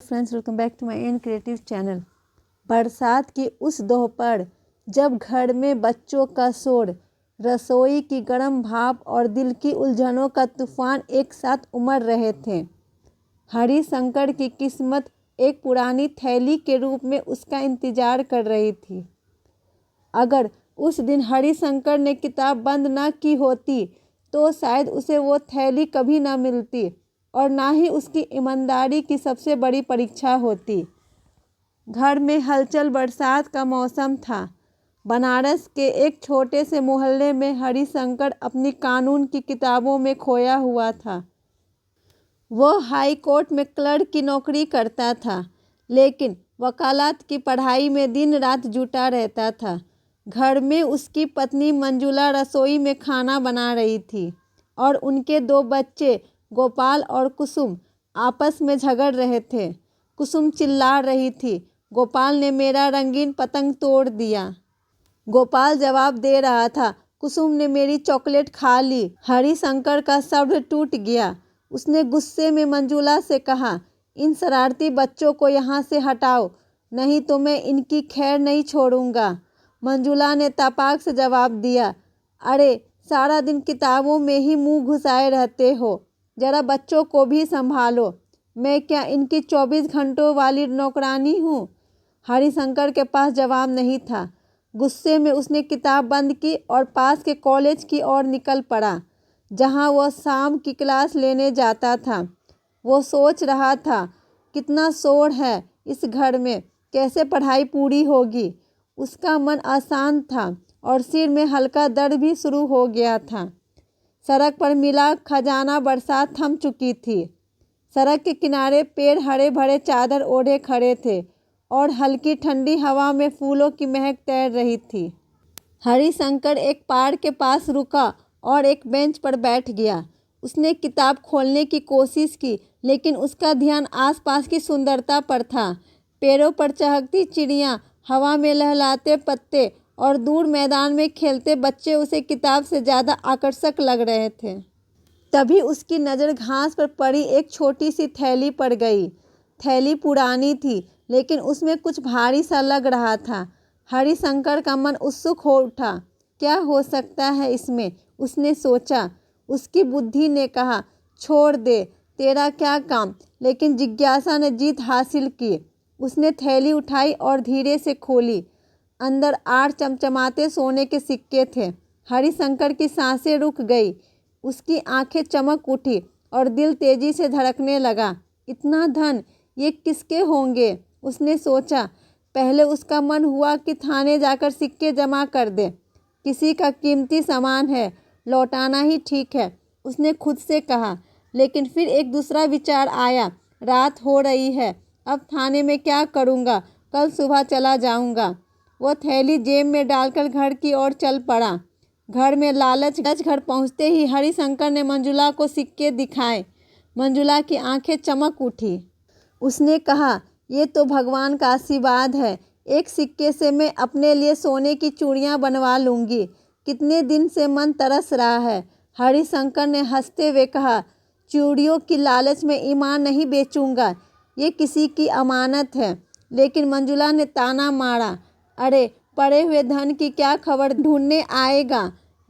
Friends, welcome back to my an creative channel. बरसात की उस दोपहर जब घर में बच्चों का शोर, रसोई की गर्म भाप और दिल की उलझनों का तूफान एक साथ उमड़ रहे थे, हरिशंकर की किस्मत एक पुरानी थैली के रूप में उसका इंतजार कर रही थी। अगर उस दिन हरिशंकर ने किताब बंद न की होती तो शायद उसे वो थैली कभी न मिलती और ना ही उसकी ईमानदारी की सबसे बड़ी परीक्षा होती। घर में हलचल, बरसात का मौसम था। बनारस के एक छोटे से मोहल्ले में हरिशंकर अपनी कानून की किताबों में खोया हुआ था। वो हाई कोर्ट में क्लर्क की नौकरी करता था, लेकिन वकालत की पढ़ाई में दिन रात जुटा रहता था। घर में उसकी पत्नी मंजुला रसोई में खाना बना रही थी और उनके दो बच्चे गोपाल और कुसुम आपस में झगड़ रहे थे। कुसुम चिल्ला रही थी, गोपाल ने मेरा रंगीन पतंग तोड़ दिया। गोपाल जवाब दे रहा था, कुसुम ने मेरी चॉकलेट खा ली। हरिशंकर का सब्र टूट गया। उसने गुस्से में मंजुला से कहा, इन शरारती बच्चों को यहाँ से हटाओ, नहीं तो मैं इनकी खैर नहीं छोड़ूंगा। मंजुला ने तपाक से जवाब दिया, अरे सारा दिन किताबों में ही मुंह घुसाए रहते हो, जरा बच्चों को भी संभालो। मैं क्या इनकी 24 घंटों वाली नौकरानी हूँ? हरिशंकर के पास जवाब नहीं था। गुस्से में उसने किताब बंद की और पास के कॉलेज की ओर निकल पड़ा, जहाँ वह शाम की क्लास लेने जाता था। वो सोच रहा था, कितना शोर है इस घर में, कैसे पढ़ाई पूरी होगी। उसका मन अशांत था और सिर में हल्का दर्द भी शुरू हो गया था। सड़क पर मिला खजाना बरसात थम चुकी थी। सड़क के किनारे पेड़ हरे भरे चादर ओढ़े खड़े थे और हल्की ठंडी हवा में फूलों की महक तैर रही थी। हरिशंकर एक पहाड़ के पास रुका और एक बेंच पर बैठ गया। उसने किताब खोलने की कोशिश की, लेकिन उसका ध्यान आसपास की सुंदरता पर था। पेड़ों पर चहकती चिड़ियाँ, हवा में लहलाते पत्ते और दूर मैदान में खेलते बच्चे उसे किताब से ज़्यादा आकर्षक लग रहे थे। तभी उसकी नज़र घास पर पड़ी एक छोटी सी थैली पर गई। थैली पुरानी थी, लेकिन उसमें कुछ भारी सा लग रहा था। हरिशंकर का मन उत्सुक हो उठा। क्या हो सकता है इसमें, उसने सोचा। उसकी बुद्धि ने कहा, छोड़ दे, तेरा क्या काम। लेकिन जिज्ञासा ने जीत हासिल की। उसने थैली उठाई और धीरे से खोली। अंदर 8 चमचमाते सोने के सिक्के थे। हरिशंकर की सांसें रुक गई, उसकी आंखें चमक उठी और दिल तेजी से धड़कने लगा। इतना धन, ये किसके होंगे, उसने सोचा। पहले उसका मन हुआ कि थाने जाकर सिक्के जमा कर दे। किसी का कीमती सामान है, लौटाना ही ठीक है, उसने खुद से कहा। लेकिन फिर एक दूसरा विचार आया, रात हो रही है, अब थाने में क्या करूँगा, कल सुबह चला जाऊँगा। वो थैली जेब में डालकर घर की ओर चल पड़ा। घर में लालच। घर पहुंचते ही हरिशंकर ने मंजुला को सिक्के दिखाए। मंजुला की आंखें चमक उठी। उसने कहा, ये तो भगवान का आशीर्वाद है, एक सिक्के से मैं अपने लिए सोने की चूड़ियां बनवा लूँगी। कितने दिन से मन तरस रहा है। हरिशंकर ने हंसते हुए कहा, चूड़ियों की लालच में ईमान नहीं बेचूंगा, ये किसी की अमानत है। लेकिन मंजुला ने ताना मारा, अरे पड़े हुए धन की क्या खबर ढूंढने आएगा।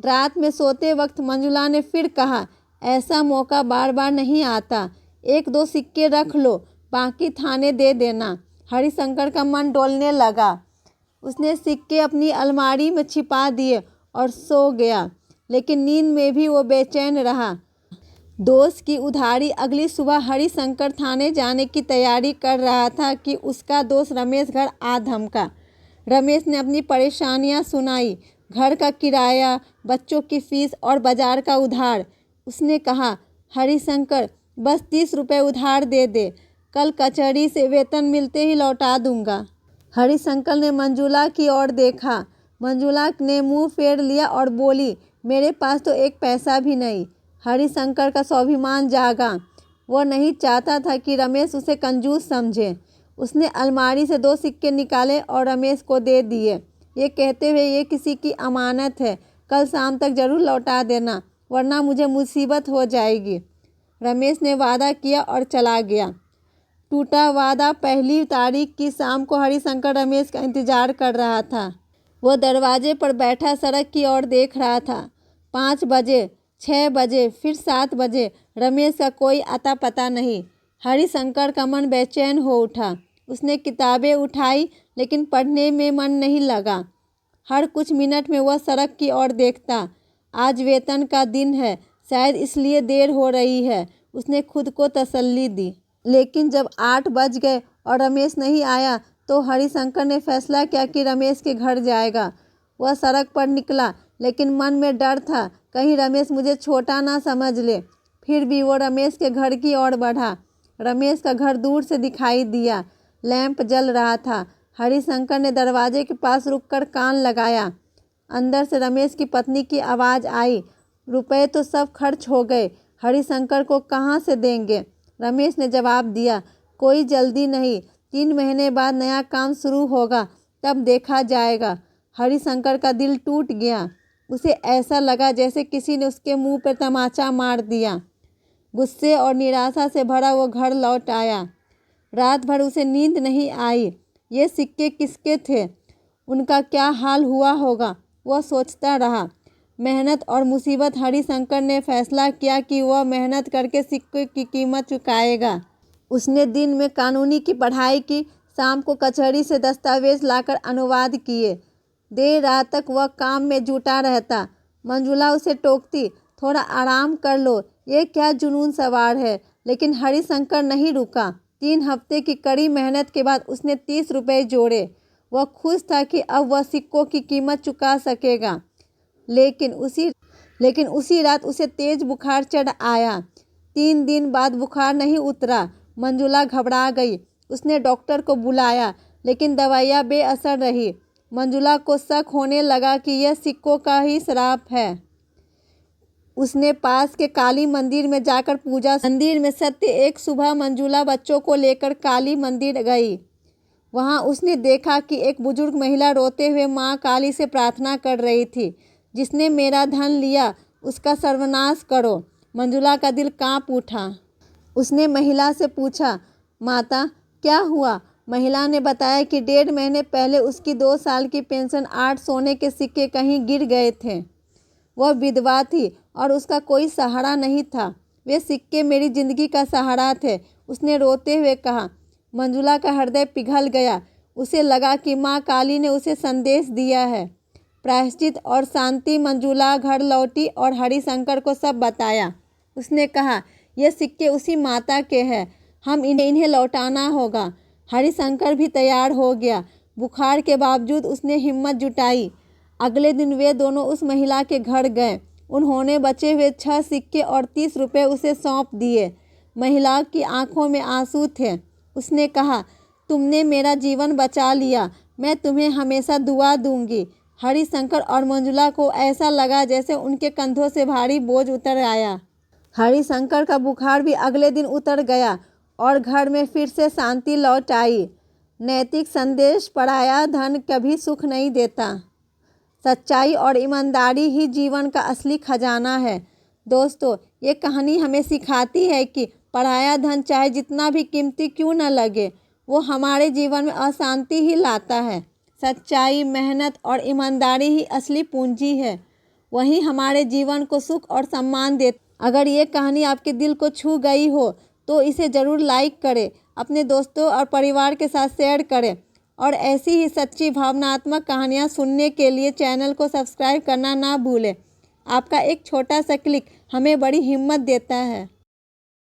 रात में सोते वक्त मंजुला ने फिर कहा, ऐसा मौका बार बार नहीं आता, 1-2 सिक्के रख लो, बाकी थाने दे देना। हरिशंकर का मन डोलने लगा। उसने सिक्के अपनी अलमारी में छिपा दिए और सो गया। लेकिन नींद में भी वो बेचैन रहा। दोस्त की उधारी। अगली सुबह हरिशंकर थाने जाने की तैयारी कर रहा था कि उसका दोस्त रमेश घर आ धमका। रमेश ने अपनी परेशानियां सुनाई, घर का किराया, बच्चों की फीस और बाजार का उधार। उसने कहा, हरिशंकर बस 30 रुपये उधार दे दे, कल कचहरी से वेतन मिलते ही लौटा दूंगा। हरिशंकर ने मंजुला की ओर देखा। मंजुला ने मुंह फेर लिया और बोली, मेरे पास तो एक पैसा भी नहीं। हरिशंकर का स्वाभिमान जागा। वो नहीं चाहता था कि रमेश उसे कंजूस समझे। उसने अलमारी से 2 सिक्के निकाले और रमेश को दे दिए, ये कहते हुए, ये किसी की अमानत है, कल शाम तक ज़रूर लौटा देना, वरना मुझे मुसीबत हो जाएगी। रमेश ने वादा किया और चला गया। टूटा वादा। पहली तारीख की शाम को हरिशंकर रमेश का इंतजार कर रहा था। वो दरवाजे पर बैठा सड़क की ओर देख रहा था। 5 बजे, 6 बजे, फिर 7 बजे, रमेश का कोई अता पता नहीं। हरिशंकर का मन बेचैन हो उठा। उसने किताबें उठाई लेकिन पढ़ने में मन नहीं लगा। हर कुछ मिनट में वह सड़क की ओर देखता। आज वेतन का दिन है, शायद इसलिए देर हो रही है, उसने खुद को तसल्ली दी। लेकिन जब 8 बज गए और रमेश नहीं आया तो हरिशंकर ने फैसला किया कि रमेश के घर जाएगा। वह सड़क पर निकला लेकिन मन में डर था, कहीं रमेश मुझे छोटा ना समझ ले। फिर भी वो रमेश के घर की ओर बढ़ा। रमेश का घर दूर से दिखाई दिया। लैंप जल रहा था। हरिशंकर ने दरवाजे के पास रुककर कान लगाया। अंदर से रमेश की पत्नी की आवाज़ आई, रुपए तो सब खर्च हो गए, हरिशंकर को कहाँ से देंगे? रमेश ने जवाब दिया, कोई जल्दी नहीं, 3 महीने बाद नया काम शुरू होगा, तब देखा जाएगा। हरिशंकर का दिल टूट गया। उसे ऐसा लगा जैसे किसी ने उसके मुंह पर तमाचा मार दिया। गुस्से और निराशा से भरा वो घर लौट आया। रात भर उसे नींद नहीं आई। ये सिक्के किसके थे? उनका क्या हाल हुआ होगा? वह सोचता रहा। मेहनत और मुसीबत। हरिशंकर ने फैसला किया कि वह मेहनत करके सिक्के की कीमत चुकाएगा। उसने दिन में कानूनी की पढ़ाई की, शाम को कचहरी से दस्तावेज लाकर अनुवाद किए। देर रात तक वह काम में जुटा रहता। मंजुला उसे टोकती, थोड़ा आराम कर लो, ये क्या जुनून सवार है। लेकिन हरिशंकर नहीं रुका। 3 हफ्ते की कड़ी मेहनत के बाद उसने 30 रुपये जोड़े। वह खुश था कि अब वह सिक्कों की कीमत चुका सकेगा। लेकिन उसी रात उसे तेज बुखार चढ़ आया। 3 दिन बाद बुखार नहीं उतरा। मंजुला घबरा गई। उसने डॉक्टर को बुलाया लेकिन दवाइयाँ बेअसर रही। मंजुला को शक होने लगा कि यह सिक्कों का ही श्राप है। उसने पास के काली मंदिर में जाकर पूजा। मंदिर में सत्य एक सुबह मंजुला बच्चों को लेकर काली मंदिर गई। वहां उसने देखा कि एक बुजुर्ग महिला रोते हुए माँ काली से प्रार्थना कर रही थी, जिसने मेरा धन लिया उसका सर्वनाश करो। मंजुला का दिल कांप उठा। उसने महिला से पूछा, माता क्या हुआ? महिला ने बताया कि 1.5 महीने पहले उसकी 2 साल की पेंशन 8 सोने के सिक्के कहीं गिर गए थे। वह विधवा थी और उसका कोई सहारा नहीं था। वे सिक्के मेरी जिंदगी का सहारा थे, उसने रोते हुए कहा। मंजुला का हृदय पिघल गया। उसे लगा कि माँ काली ने उसे संदेश दिया है। प्रायश्चित और शांति। मंजुला घर लौटी और हरिशंकर को सब बताया। उसने कहा, ये सिक्के उसी माता के हैं, हम इन्हें लौटाना होगा। हरिशंकर भी तैयार हो गया। बुखार के बावजूद उसने हिम्मत जुटाई। अगले दिन वे दोनों उस महिला के घर गए। उन्होंने बचे हुए 6 सिक्के और 30 रुपये उसे सौंप दिए। महिला की आंखों में आंसू थे। उसने कहा, तुमने मेरा जीवन बचा लिया, मैं तुम्हें हमेशा दुआ दूंगी। हरिशंकर और मंजुला को ऐसा लगा जैसे उनके कंधों से भारी बोझ उतर आया। हरिशंकर का बुखार भी अगले दिन उतर गया और घर में फिर से शांति लौट आई। नैतिक संदेश। पराया धन कभी सुख नहीं देता। सच्चाई और ईमानदारी ही जीवन का असली खजाना है। दोस्तों, ये कहानी हमें सिखाती है कि पराया धन चाहे जितना भी कीमती क्यों न लगे, वो हमारे जीवन में अशांति ही लाता है। सच्चाई, मेहनत और ईमानदारी ही असली पूंजी है। वही हमारे जीवन को सुख और सम्मान देता। अगर ये कहानी आपके दिल को छू गई हो तो इसे ज़रूर लाइक करें, अपने दोस्तों और परिवार के साथ शेयर करें और ऐसी ही सच्ची भावनात्मक कहानियाँ सुनने के लिए चैनल को सब्सक्राइब करना ना भूलें। आपका एक छोटा सा क्लिक हमें बड़ी हिम्मत देता है।